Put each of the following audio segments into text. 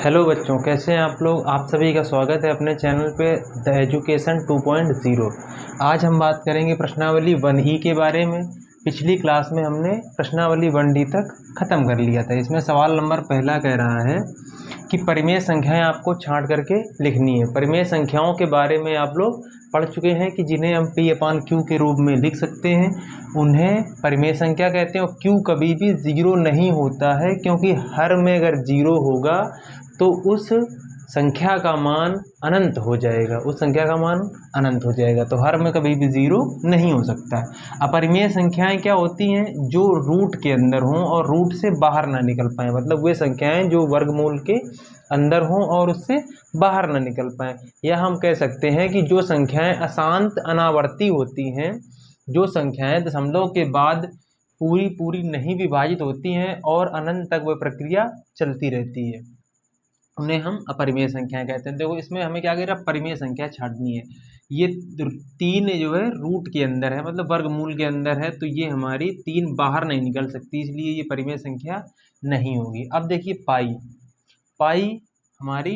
Hello बच्चों, कैसे हैं आप लोग। आप सभी का स्वागत है अपने चैनल पे द एजुकेशन 2.0। आज हम बात करेंगे प्रश्नावली 1E के बारे में। पिछली क्लास में हमने प्रश्नावली 1D तक ख़त्म कर लिया था। इसमें सवाल नंबर पहला कह रहा है कि परिमेय संख्याएं आपको छांट करके लिखनी है। परिमेय संख्याओं के बारे में आप लोग पढ़ चुके हैं कि जिन्हें हम P/Q के रूप में लिख सकते हैं, उन्हें परिमेय संख्या कहते हैं। और Q कभी भी ज़ीरो नहीं होता है, क्योंकि हर में अगर ज़ीरो होगा तो उस संख्या का मान अनंत हो जाएगा, उस संख्या का मान अनंत हो जाएगा। तो हर में कभी भी ज़ीरो नहीं हो सकता है। अपरिमेय संख्याएं क्या होती हैं? जो रूट के अंदर हों और रूट से बाहर ना निकल पाएँ। मतलब वे संख्याएं जो वर्गमूल के अंदर हों और उससे बाहर ना निकल पाएँ। या हम कह सकते हैं कि जो संख्याएं अशांत अनावर्ती होती हैं, जो संख्याएं दशमलव के बाद पूरी पूरी नहीं विभाजित होती हैं और अनंत तक वह प्रक्रिया चलती रहती है, उन्हें हम अपरिमेय संख्याएं कहते हैं। देखो, इसमें हमें क्या कह परिमेय संख्या छांटनी है। ये तीन जो है रूट के अंदर है, मतलब वर्गमूल के अंदर है, तो ये हमारी तीन बाहर नहीं निकल सकती, इसलिए ये परिमेय संख्या नहीं होगी। अब देखिए पाई, पाई हमारी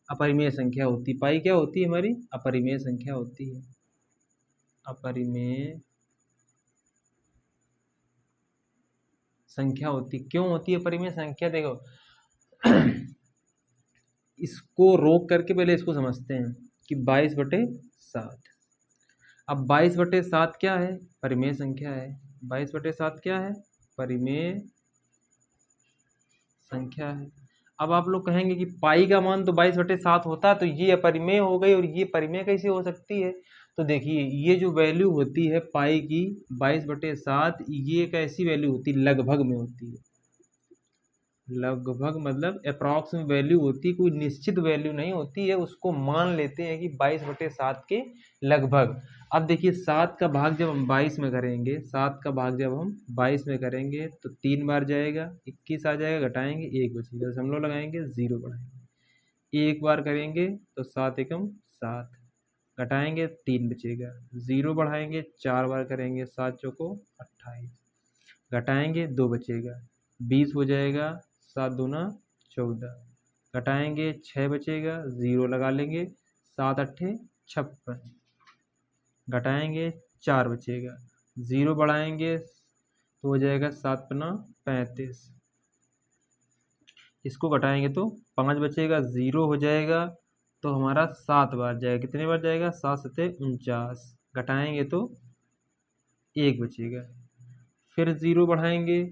अपरिमेय संख्या होती है। पाई क्या होती है? हमारी अपरिमेय संख्या होती है। अपरिमेय संख्या होती क्यों होती है अपरिमेय संख्या? देखो इसको रोक करके पहले इसको समझते हैं कि 22/7। अब 22/7 क्या है? परिमेय संख्या है। 22/7 क्या है? परिमेय संख्या है। अब आप लोग कहेंगे कि पाई का मान तो 22/7 होता, तो ये अपरिमेय हो गई और ये परिमेय कैसे हो सकती है? तो देखिए, ये जो वैल्यू होती है पाई की 22/7, ये एक ऐसी वैल्यू होती है, लगभग में होती है। लगभग मतलब अप्रॉक्स में वैल्यू होती, कोई निश्चित वैल्यू नहीं होती है। उसको मान लेते हैं कि 22/7 के लगभग। अब देखिए, 7 का भाग जब हम 22 में करेंगे, 7 का भाग जब हम 22 में करेंगे तो 3 बार जाएगा, 21 आ जाएगा, घटाएंगे 1 बचेगा, दशमलव लगाएंगे 0 बढ़ाएंगे। एक बार करेंगे तो 7 एकम 7, घटाएंगे 3 बचेगा, 0 बढ़ाएंगे, 4 बार करेंगे, 7 चौको 28, घटाएंगे 2 बचेगा, 20 हो जाएगा, 7 दूना 14, घटाएंगे 6 बचेगा, 0 लगा लेंगे, 7 अट्ठे 56, घटाएंगे 4 बचेगा, 0 बढ़ाएंगे तो हो जाएगा 7 पन्ना 35, इसको घटाएंगे तो 5 बचेगा, 0 हो जाएगा तो हमारा 7 बार जाएगा। कितने बार जाएगा? 7 सत्ते 49, घटाएंगे तो 1 बचेगा, फिर 0 बढ़ाएंगे,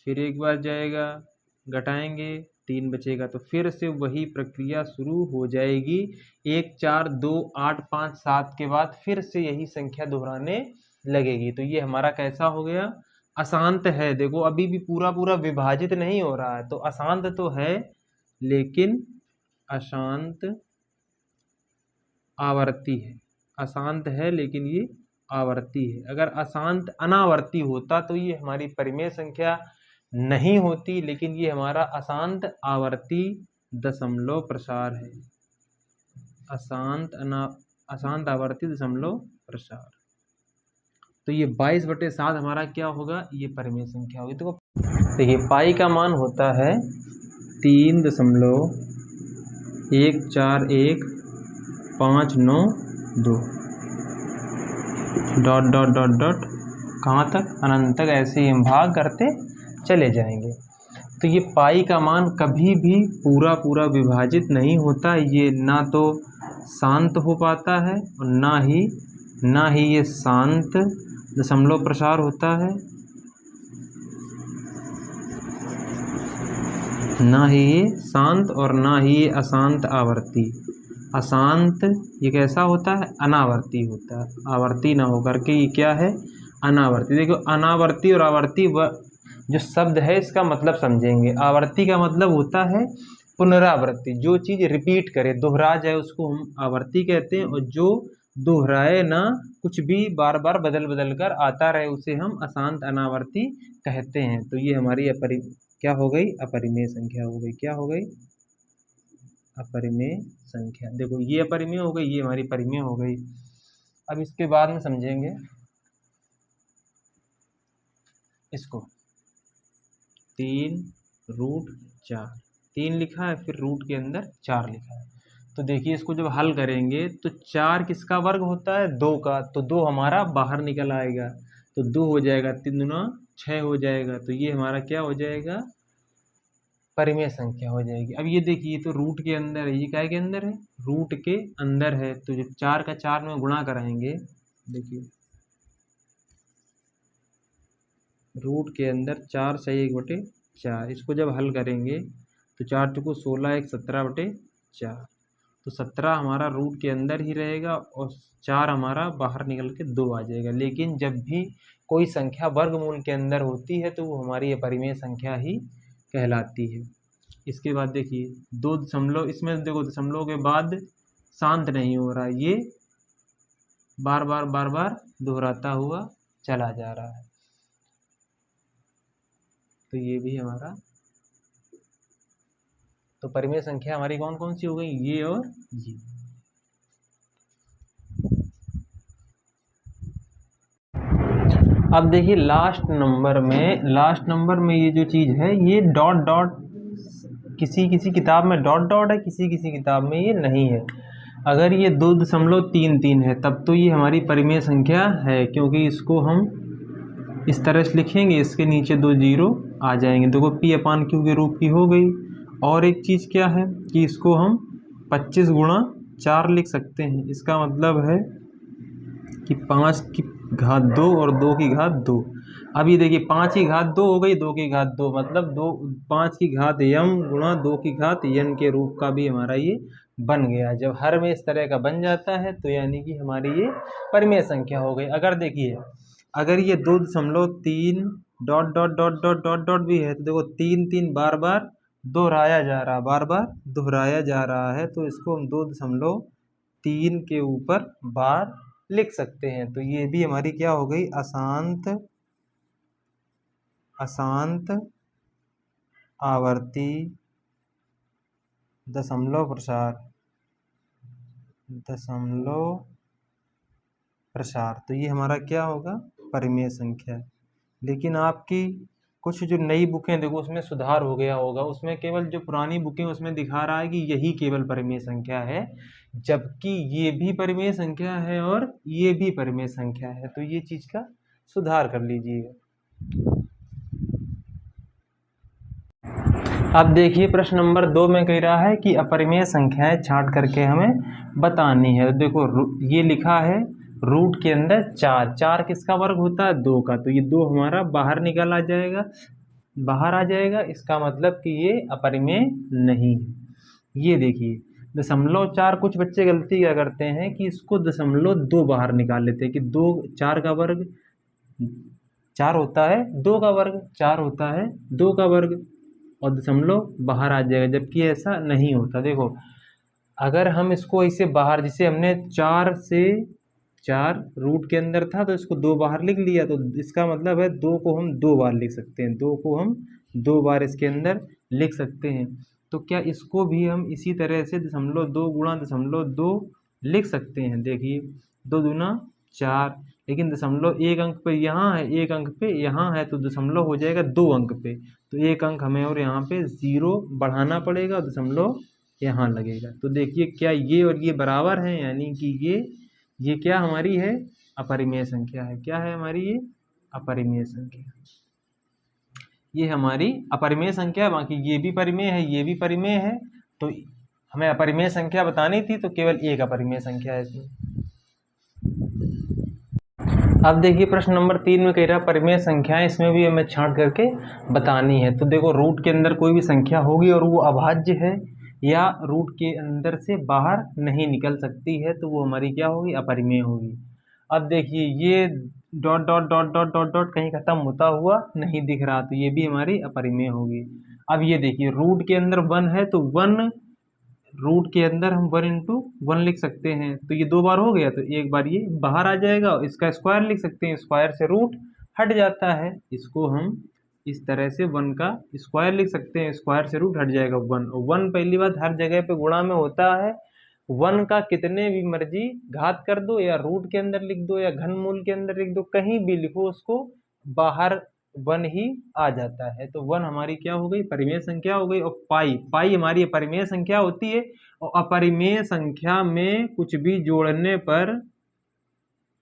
फिर एक बार जाएगा, घटाएंगे 3 बचेगा, तो फिर से वही प्रक्रिया शुरू हो जाएगी। 1 4 2 8 5 7 के बाद फिर से यही संख्या दोहराने लगेगी। तो ये हमारा कैसा हो गया? अशांत है। देखो, अभी भी पूरा पूरा विभाजित नहीं हो रहा है, तो अशांत तो है लेकिन अशांत आवर्ती है। अशांत है लेकिन ये आवर्ती है। अगर अशांत अनावर्ती होता तो ये हमारी परिमेय संख्या नहीं होती, लेकिन ये हमारा अशांत आवर्ती दशमलव प्रसार है। अशांत आवर्ती दशमलव प्रसार। तो ये 22/7 हमारा क्या होगा? ये परिमेय संख्या होगी। तो देखिए, पाई का मान होता है 3.14159 डॉट डॉट डॉट डॉट कहाँ तक? अनंत तक। ऐसे ही हम भाग करते चले जाएंगे। तो ये पाई का मान कभी भी पूरा पूरा विभाजित नहीं होता। ये ना तो शांत हो पाता है और ना ही ये शांत दशमलव प्रसार होता है, ना ही ये शांत और ना ही ये अशांत आवर्ती। अशांत ये कैसा होता है? अनावर्ती होता है। आवर्ती ना होकर के ये क्या है? अनावर्ती। देखो, अनावर्ती और आवर्ती जो शब्द है इसका मतलब समझेंगे। आवर्ती का मतलब होता है पुनरावृत्ति, जो चीज़ रिपीट करे, दोहरा जाए, उसको हम आवर्ती कहते हैं। और जो दोहराए ना, कुछ भी बार बार बदल बदल कर आता रहे, उसे हम अशांत अनावर्ती कहते हैं। तो ये हमारी क्या हो गई? अपरिमेय संख्या हो गई। क्या हो गई? अपरिमेय संख्या। देखो, ये अपरिमेय हो गई, ये हमारी परिमेय हो गई। अब इसके बाद में समझेंगे इसको 3√4। 3 लिखा है, फिर रूट के अंदर 4 लिखा है। तो देखिए इसको जब हल करेंगे तो 4 किसका वर्ग होता है, 2 का, तो 2 हमारा बाहर निकल आएगा, तो 2 हो जाएगा, 3 दूना 6 हो जाएगा, तो ये हमारा क्या हो जाएगा, परिमेय संख्या हो जाएगी। अब ये देखिए तो रूट के अंदर है, ये क्या के अंदर है, रूट के अंदर है, तो जब 4 का 4 में गुणा कराएंगे, देखिए रूट के अंदर 4 से 1/4, इसको जब हल करेंगे तो 4 चुको 16, 1 17/4, तो 17 हमारा रूट के अंदर ही रहेगा और 4 हमारा बाहर निकल के 2 आ जाएगा। लेकिन जब भी कोई संख्या वर्गमूल के अंदर होती है तो वो हमारी अपरिमेय संख्या ही कहलाती है। इसके बाद देखिए 2 दशमलव, इसमें देखो दशमलव के बाद शांत नहीं हो रहा, ये बार बार दोहराता हुआ चला जा रहा है, तो ये भी हमारा, तो परिमेय संख्या हमारी कौन कौन सी हो गई, ये और ये। अब देखिए लास्ट नंबर में ये जो चीज़ है, ये डॉट डॉट, किसी किसी किताब में डॉट डॉट है, किसी किसी किताब में ये नहीं है। अगर ये 2.33 है तब तो ये हमारी परिमेय संख्या है, क्योंकि इसको हम इस तरह से लिखेंगे, इसके नीचे 2 जीरो आ जाएंगे, देखो P/Q के रूप की हो गई। और एक चीज़ क्या है कि इसको हम 25 गुणा 4 लिख सकते हैं, इसका मतलब है कि 5 की घात 2 और 2 की घात 2। अब ये देखिए 5 की घात 2 हो गई, 2 की घात 2, मतलब 5 की घात m गुणा 2 की घात n के रूप का भी हमारा ये बन गया। जब हर में इस तरह का बन जाता है तो यानी कि हमारी ये परिमेय संख्या हो गई। अगर देखिए अगर ये 2.3 dot dot dot dot dot dot भी है तो देखो 3 बार बार दोहराया जा रहा, बार बार दोहराया जा रहा है, तो इसको हम 2.3 के ऊपर बार लिख सकते हैं। तो ये भी हमारी क्या हो गई, अशांत आवर्ती दशमलव प्रसार। तो ये हमारा क्या होगा, परिमेय संख्या। लेकिन आपकी कुछ जो नई बुकें देखो उसमें सुधार हो गया होगा, उसमें केवल जो पुरानी बुकें उसमें दिखा रहा है कि यही केवल परिमेय संख्या है, जबकि ये भी परिमेय संख्या है और ये भी परिमेय संख्या है। तो ये चीज़ का सुधार कर लीजिएगा। अब देखिए प्रश्न नंबर 2 में कह रहा है कि अपरिमेय संख्याएं छांट करके हमें बतानी है। तो देखो ये लिखा है रूट के अंदर 4, 4 किसका वर्ग होता है, 2 का, तो ये 2 हमारा बाहर निकल आ जाएगा, बाहर आ जाएगा, इसका मतलब कि ये अपरिमेय नहीं है। ये देखिए 0.4, कुछ बच्चे गलती क्या करते हैं कि इसको 0.2 बाहर निकाल लेते हैं कि 2, 4 का वर्ग 4 होता है, 2 का वर्ग 4 होता है, 2 का वर्ग, और दशमलव बाहर आ जाएगा, जबकि ऐसा नहीं होता। देखो अगर हम इसको ऐसे बाहर, जिसे हमने 4 से 4 रूट के अंदर था तो इसको 2 बाहर लिख लिया, तो इसका मतलब है 2 को हम 2 बार लिख सकते हैं, 2 को हम 2 बार इसके अंदर लिख सकते हैं। तो क्या इसको भी हम इसी तरह से 0.2 गुणा 0.2 लिख सकते हैं। देखिए 2 दूना 4, लेकिन 0.1 अंक पे यहाँ है, 1 अंक पे यहाँ है, तो दशमलव हो जाएगा 2 अंक पे, तो 1 अंक हमें और यहाँ पे 0 बढ़ाना पड़ेगा, दशमलव यहाँ लगेगा। तो देखिए क्या ये और ये बराबर हैं, यानी कि ये क्या हमारी है, अपरिमेय संख्या है। क्या है हमारी ये, अपरिमेय संख्या। ये हमारी अपरिमेय संख्या, बाकी ये भी परिमेय है, ये भी परिमेय है, तो हमें अपरिमेय संख्या बतानी थी, तो केवल एक अपरिमेय संख्या है इसमें। अब देखिए प्रश्न नंबर 3 में कह रहा है परिमेय संख्याएं, इसमें भी हमें छांट करके बतानी है। तो देखो रूट के अंदर कोई भी संख्या होगी और वो अभाज्य है या रूट के अंदर से बाहर नहीं निकल सकती है, तो वो हमारी क्या होगी, अपरिमेय होगी। अब देखिए ये dot dot dot dot dot dot कहीं खत्म होता हुआ नहीं दिख रहा, तो ये भी हमारी अपरिमेय होगी। अब ये देखिए रूट के अंदर 1 है, तो 1 रूट के अंदर हम 1 इंटू 1 लिख सकते हैं, तो ये 2 बार हो गया, तो एक बार ये बाहर आ जाएगा, इसका स्क्वायर लिख सकते हैं, स्क्वायर से रूट हट जाता है, इसको हम इस तरह से 1 का स्क्वायर लिख सकते हैं, स्क्वायर से रूट हट जाएगा 1। 1 पहली बात हर जगह पे गुणा में होता है, 1 का कितने भी मर्जी घात कर दो या रूट के अंदर लिख दो या घनमूल के अंदर लिख दो, कहीं भी लिखो उसको बाहर वन ही आ जाता है। तो वन हमारी क्या हो गई, परिमेय संख्या हो गई। और पाई हमारी अपरिमेय संख्या होती है, और अपरिमेय संख्या में कुछ भी जोड़ने पर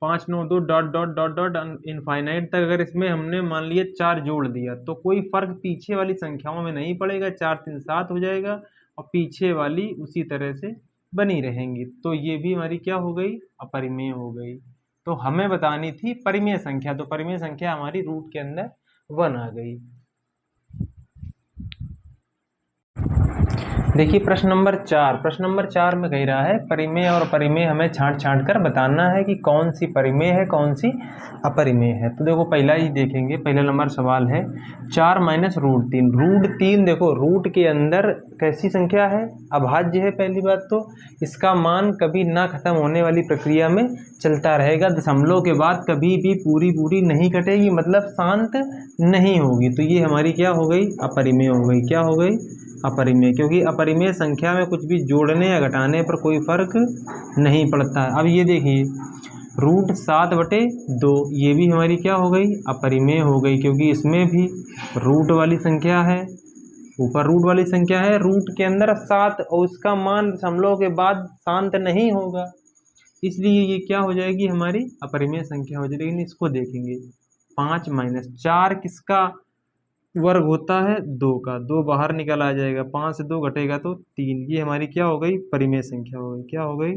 5 9 2 dot dot dot dot infinite तक अगर इसमें हमने मान लिया 4 जोड़ दिया तो कोई फर्क पीछे वाली संख्याओं में नहीं पड़ेगा, 4 3 7 हो जाएगा और पीछे वाली उसी तरह से बनी रहेंगी। तो ये भी हमारी क्या हो गई, अपरिमेय हो गई। तो हमें बतानी थी परिमेय संख्या, तो परिमेय संख्या हमारी रूट के अंदर 1 आ गई। देखिए प्रश्न नंबर 4, प्रश्न नंबर 4 में कह रहा है परिमेय और अपरिमेय हमें छांट कर बताना है कि कौन सी परिमेय है कौन सी अपरिमेय है। तो देखो पहला ही देखेंगे, पहला नंबर सवाल है 4 माइनस रूट 3। रूट 3 देखो रूट के अंदर कैसी संख्या है, अभाज्य है। पहली बात तो इसका मान कभी ना खत्म होने वाली प्रक्रिया में चलता रहेगा, दशमलव के बाद कभी भी पूरी नहीं कटेगी, मतलब शांत नहीं होगी। तो ये हमारी क्या हो गई, अपरिमेय हो गई। क्या हो गई, अपरिमेय, क्योंकि अपरिमेय संख्या में कुछ भी जोड़ने या घटाने पर कोई फर्क नहीं पड़ता है। अब ये देखिए रूट 7/2, ये भी हमारी क्या हो गई, अपरिमेय हो गई, क्योंकि इसमें भी रूट वाली संख्या है, ऊपर रूट वाली संख्या है, रूट के अंदर 7 और उसका मान दशमलव के बाद शांत नहीं होगा, इसलिए ये क्या हो जाएगी, हमारी अपरिमेय संख्या हो जाएगी। लेकिन इसको देखेंगे 5 माइनस 4 किसका वर्ग होता है, 2 का, 2 बाहर निकल आ जाएगा, 5 से 2 घटेगा तो 3, ये हमारी क्या हो गई, परिमेय संख्या हो गई। क्या हो गई,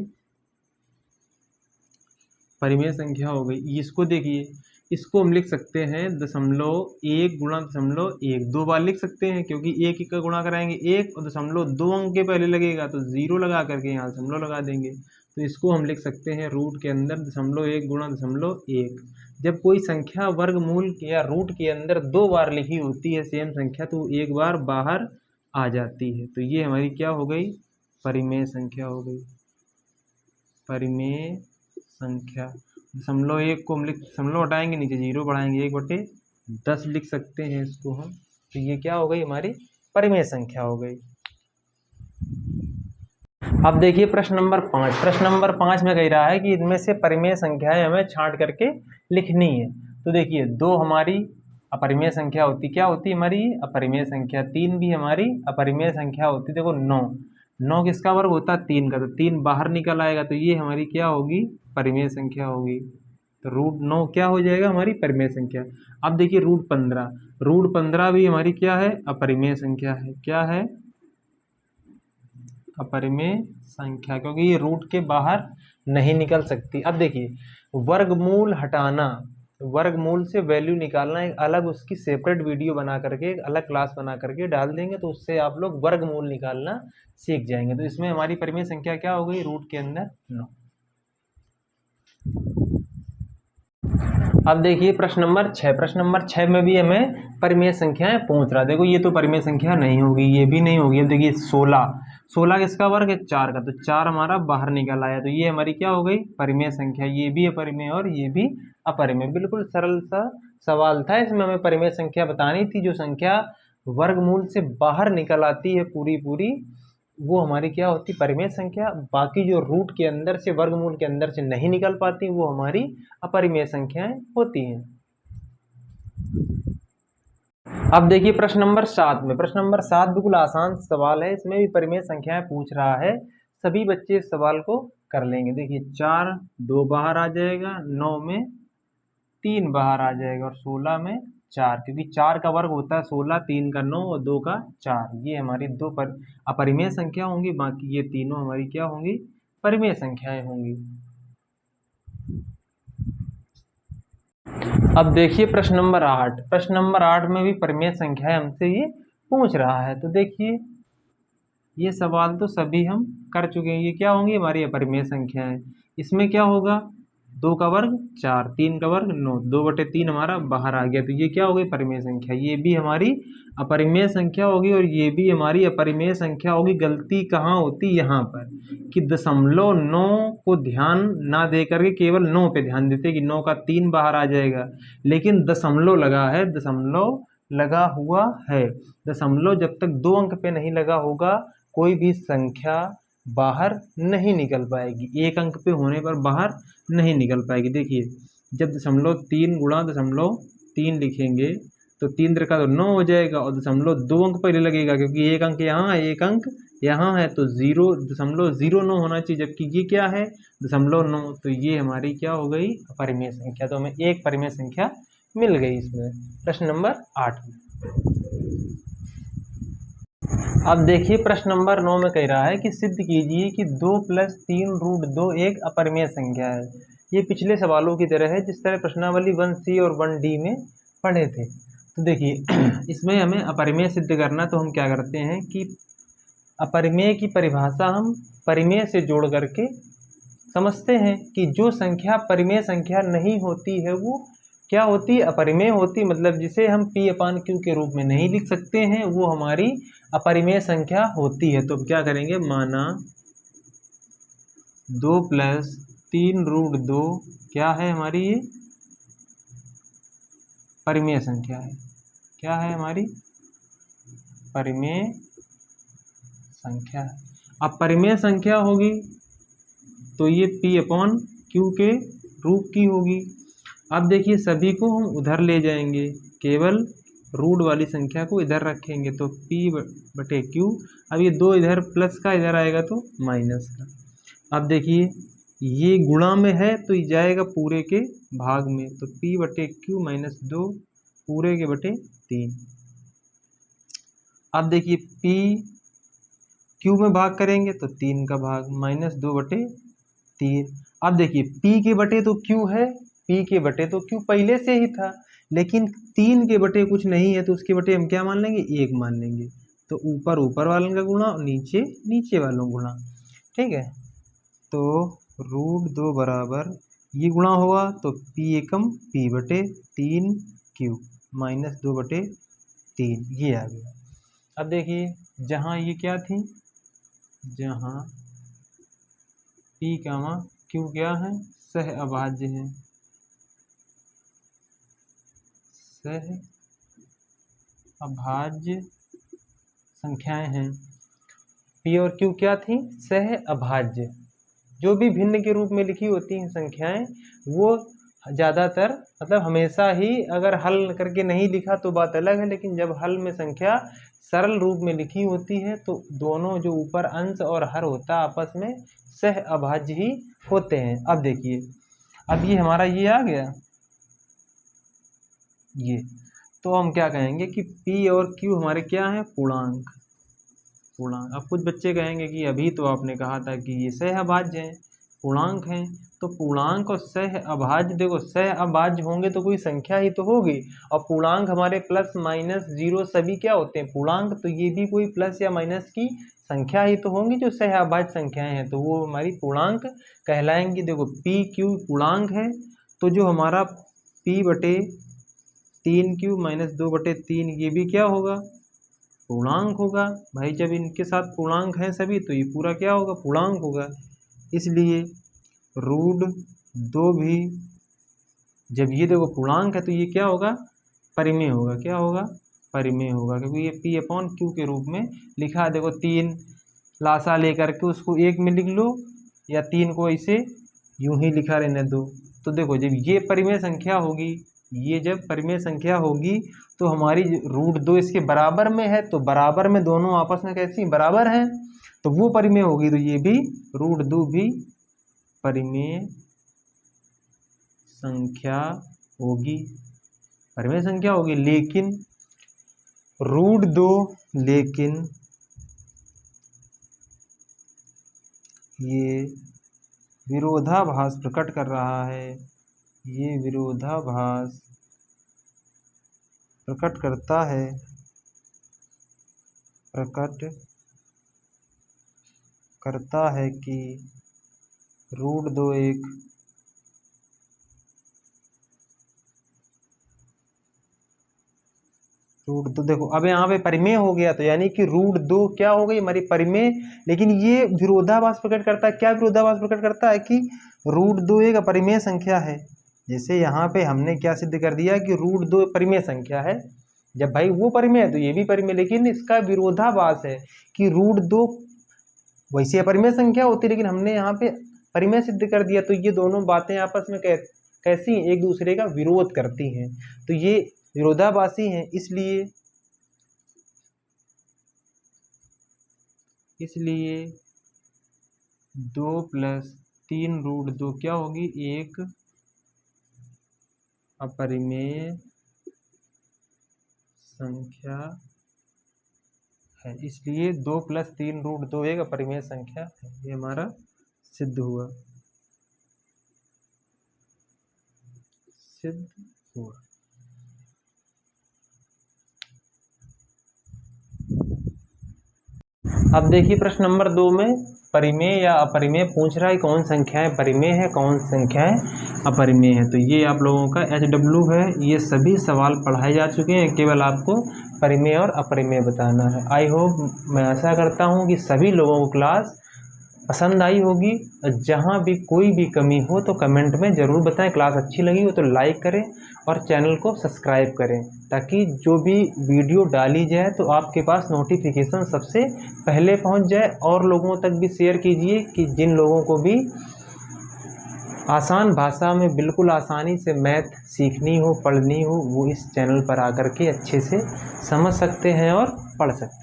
परिमेय संख्या हो गई। इसको देखिए, इसको हम लिख सकते हैं 0.1 गुणा 0.1, 2 बार लिख सकते हैं, क्योंकि 1 का गुणा कराएंगे 1 और 0.2 अंक के पहले लगेगा तो 0 लगा करके यहाँ 0 लगा देंगे। तो इसको हम लिख सकते हैं रूट के अंदर 0.1 गुणा 0.1। जब कोई संख्या वर्गमूल या रूट के अंदर 2 बार लिखी होती है सेम संख्या, तो 1 बार बाहर आ जाती है। तो ये हमारी क्या हो गई, परिमेय संख्या हो गई, परिमेय संख्या। 0.1 को हम लिख, 0 हटाएंगे नीचे 0 बढ़ाएंगे, 1/10 लिख सकते हैं इसको हम। तो ये क्या हो गई, हमारी परिमेय संख्या हो गई। अब देखिए प्रश्न नंबर 5, प्रश्न नंबर 5 में कह रहा है कि इनमें से परिमेय संख्याएं हमें छांट करके लिखनी है। तो देखिए 2 हमारी अपरिमेय संख्या होती, क्या होती है हमारी, अपरिमेय संख्या। 3 भी हमारी अपरिमेय संख्या होती। देखो 9 किसका वर्ग होता है, 3 का, तो 3 बाहर निकल आएगा, तो ये हमारी क्या होगी, परिमेय संख्या होगी। तो रूट 9 क्या हो जाएगा, हमारी परिमेय संख्या। अब देखिए रूट 15 भी हमारी क्या है, अपरिमेय संख्या है। क्या है, अपरिमेय संख्या, क्योंकि ये रूट के बाहर नहीं निकल सकती। अब देखिए वर्गमूल हटाना, वर्गमूल से वैल्यू निकालना एक अलग उसकी सेपरेट वीडियो बना करके, एक अलग क्लास बना करके डाल देंगे, तो उससे आप लोग वर्गमूल निकालना सीख जाएंगे। तो इसमें हमारी परिमेय संख्या क्या हो गई, रूट के अंदर 9। अब देखिए प्रश्न नंबर 6, प्रश्न नंबर 6 में भी हमें परिमेय संख्याएं पूछ रहा है। देखो ये तो परिमेय संख्या नहीं होगी, ये भी नहीं होगी। अब देखिए 16 किसका वर्ग है, 4 का, तो 4 हमारा बाहर निकल आया, तो ये हमारी क्या हो गई, परिमेय संख्या। ये भी अपरिमेय और ये भी अपरिमेय। बिल्कुल सरल सा सवाल था, इसमें हमें परिमेय संख्या बतानी थी। जो संख्या वर्गमूल से बाहर निकल आती है पूरी वो हमारी क्या होती, परिमेय संख्या। बाकी जो रूट के अंदर से, वर्गमूल के अंदर से नहीं निकल पाती, वो हमारी अपरिमेय संख्याएं होती हैं। अब देखिए प्रश्न नंबर 7 में, प्रश्न नंबर 7 बिल्कुल आसान सवाल है, इसमें भी परिमेय संख्याएं पूछ रहा है। सभी बच्चे इस सवाल को कर लेंगे। देखिए 4 2 बाहर आ जाएगा, 9 में 3 बाहर आ जाएगा और 16 में 4, क्योंकि 4 का वर्ग होता है 16, 3 का 9 और 2 का 4। ये हमारी 2 अपरिमेय संख्या होंगी, बाकी ये तीनों हमारी क्या होंगी, परिमेय संख्याएं होंगी। अब देखिए प्रश्न नंबर 8, प्रश्न नंबर 8 में भी परिमेय संख्या हमसे ये पूछ रहा है। तो देखिए ये सवाल तो सभी हम कर चुके हैं। ये क्या होंगी, हमारी अपरिमेय संख्याएं। इसमें क्या होगा, 2 का वर्ग 4, 3 का वर्ग 9, 2/3 हमारा बाहर आ गया, तो ये क्या हो गई, परिमेय संख्या। ये भी हमारी अपरिमेय संख्या होगी और ये भी हमारी अपरिमेय संख्या होगी। गलती कहाँ होती, यहाँ पर, कि 0.9 को ध्यान ना दे करके केवल 9 पे ध्यान देते कि 9 का 3 बाहर आ जाएगा, लेकिन दशमलव लगा है, दशमलव लगा हुआ है। दशमलव जब तक 2 अंक पे नहीं लगा होगा कोई भी संख्या बाहर नहीं निकल पाएगी, 1 अंक पे होने पर बाहर नहीं निकल पाएगी। देखिए जब 0.3 गुणा 0.3 लिखेंगे तो 3 त्रिका तो 9 हो जाएगा और 0.2 अंक पहले लगेगा क्योंकि एक अंक यहाँ है, एक अंक यहाँ है, तो 0.09 होना चाहिए, जबकि ये क्या है 0.9, तो ये हमारी क्या हो गई अपरिमेय संख्या। तो हमें एक परिमेय संख्या मिल गई इसमें प्रश्न नंबर 8 में। अब देखिए प्रश्न नंबर 9 में कह रहा है कि सिद्ध कीजिए कि 2 + 3√2 एक अपरिमेय संख्या है। ये पिछले सवालों की तरह है जिस तरह प्रश्नावली 1C और 1D में पढ़े थे। तो देखिए इसमें हमें अपरिमेय सिद्ध करना, तो हम क्या करते हैं कि अपरिमेय की परिभाषा हम परिमेय से जोड़ करके समझते हैं कि जो संख्या परिमेय संख्या नहीं होती है वो क्या होती है अपरिमेय होती, मतलब जिसे हम P/Q के रूप में नहीं लिख सकते हैं वो हमारी अपरिमेय संख्या होती है। तो अब क्या करेंगे, माना 2 + 3√2 क्या है हमारी, ये परिमेय संख्या है। क्या है हमारी परिमेय संख्या है। अब परिमेय संख्या होगी तो ये P/Q के रूप की होगी। अब देखिए सभी को हम उधर ले जाएंगे, केवल रूट वाली संख्या को इधर रखेंगे, तो P/Q। अब ये 2 इधर प्लस का इधर आएगा तो माइनस का। अब देखिए ये गुणा में है तो ये जाएगा पूरे के भाग में, तो P/Q - 2 पूरे के बटे 3। अब देखिए Q में भाग करेंगे तो 3 का भाग -2/3। अब देखिए P के बटे तो Q है, P के बटे तो Q पहले से ही था, लेकिन 3 के बटे कुछ नहीं है तो उसके बटे हम क्या मान लेंगे, 1 मान लेंगे। तो ऊपर ऊपर वालों का गुणा और नीचे नीचे वालों गुणा, ठीक है। तो √2 बराबर ये गुणा हुआ तो P1 P/3Q -2/3 ये आ गया। अब देखिए जहाँ ये क्या थी, जहाँ P, Q क्या है, सह अभाज्य है, सह अभाज्य संख्याएं हैं। P और Q क्या थी, सह अभाज्य। जो भी भिन्न के रूप में लिखी होती हैं संख्याएं वो ज़्यादातर मतलब हमेशा ही, अगर हल करके नहीं लिखा तो बात अलग है, लेकिन जब हल में संख्या सरल रूप में लिखी होती है तो दोनों जो ऊपर अंश और हर होता है आपस में सह अभाज्य ही होते हैं। अब देखिए अब ये हमारा ये आ गया ये, तो हम क्या कहेंगे कि P और Q हमारे क्या हैं, पूर्णांक। अब कुछ बच्चे कहेंगे कि अभी तो आपने कहा था कि ये सह अभाज्य हैं, पूर्णांक हैं। तो पूर्णांक और सह अभाज्य, देखो सह अभाज्य होंगे तो कोई संख्या ही तो होगी, और पूर्णांक हमारे प्लस माइनस जीरो सभी क्या होते हैं पूर्णांक, तो ये भी कोई प्लस या माइनस की संख्या ही तो होंगी जो सह अभाज्य संख्याएं हैं, तो वो हमारी पूर्णांक कहलाएंगी। देखो P/Q पूर्णांक है, तो जो हमारा P/3Q - 2/3 ये भी क्या होगा, पूर्णांक होगा भाई। जब इनके साथ पूर्णांक हैं सभी तो ये पूरा क्या होगा, पूर्णांक होगा। इसलिए √2 भी जब ये देखो पूर्णांक है तो ये क्या होगा, परिमेय होगा। क्या होगा, परिमेय होगा, क्योंकि ये P/Q के रूप में लिखा है। देखो 3 लासा लेकर के उसको 1 में लिख लो, या 3 को ऐसे यूं ही लिखा रहने दो। तो देखो जब ये परिमेय संख्या होगी, ये जब परिमेय संख्या होगी तो हमारी √2 इसके बराबर में है, तो बराबर में दोनों आपस में कैसी बराबर हैं, तो वो परिमेय होगी। तो ये भी √2 भी परिमेय संख्या होगी, परिमेय संख्या होगी। लेकिन √2 लेकिन ये विरोधाभास प्रकट कर रहा है, ये विरोधाभास प्रकट करता है, प्रकट करता है कि √2 एक √2 देखो अब यहाँ पे परिमेय हो गया, तो यानी कि √2 क्या हो गई हमारी परिमेय। लेकिन ये विरोधाभास प्रकट करता है, क्या विरोधाभास प्रकट करता है कि √2 एक अपरिमेय संख्या है। जैसे यहाँ पे हमने क्या सिद्ध कर दिया कि √2 परिमेय संख्या है, जब भाई वो परिमेय है तो ये भी परिमेय, लेकिन इसका विरोधाभास है कि √2 वैसे अपरिमेय संख्या होती है, लेकिन हमने यहाँ पे परिमेय सिद्ध कर दिया, तो ये दोनों बातें आपस में कैसी एक दूसरे का विरोध करती हैं। तो ये विरोधाभासी हैं, इसलिए 2 + 3√2 क्या होगी, एक अपरिमेय संख्या है। इसलिए 2 + 3√2 एक अपरिमेय संख्या है। ये हमारा सिद्ध हुआ। अब देखिए प्रश्न नंबर 2 में परिमेय या अपरिमेय पूछ रहा है, कौन संख्याएं परिमेय है, कौन संख्याएं अपरिमेय है। तो ये आप लोगों का HW है। ये सभी सवाल पढ़ाए जा चुके हैं, केवल आपको परिमेय और अपरिमेय बताना है। आई होप, मैं आशा करता हूँ कि सभी लोगों को क्लास पसंद आई होगी। जहाँ भी कोई भी कमी हो तो कमेंट में ज़रूर बताएं। क्लास अच्छी लगी हो तो लाइक करें और चैनल को सब्सक्राइब करें, ताकि जो भी वीडियो डाली जाए तो आपके पास नोटिफिकेशन सबसे पहले पहुंच जाए। और लोगों तक भी शेयर कीजिए कि जिन लोगों को भी आसान भाषा में बिल्कुल आसानी से मैथ सीखनी हो, पढ़नी हो, वो इस चैनल पर आकर के अच्छे से समझ सकते हैं और पढ़ सकते हैं।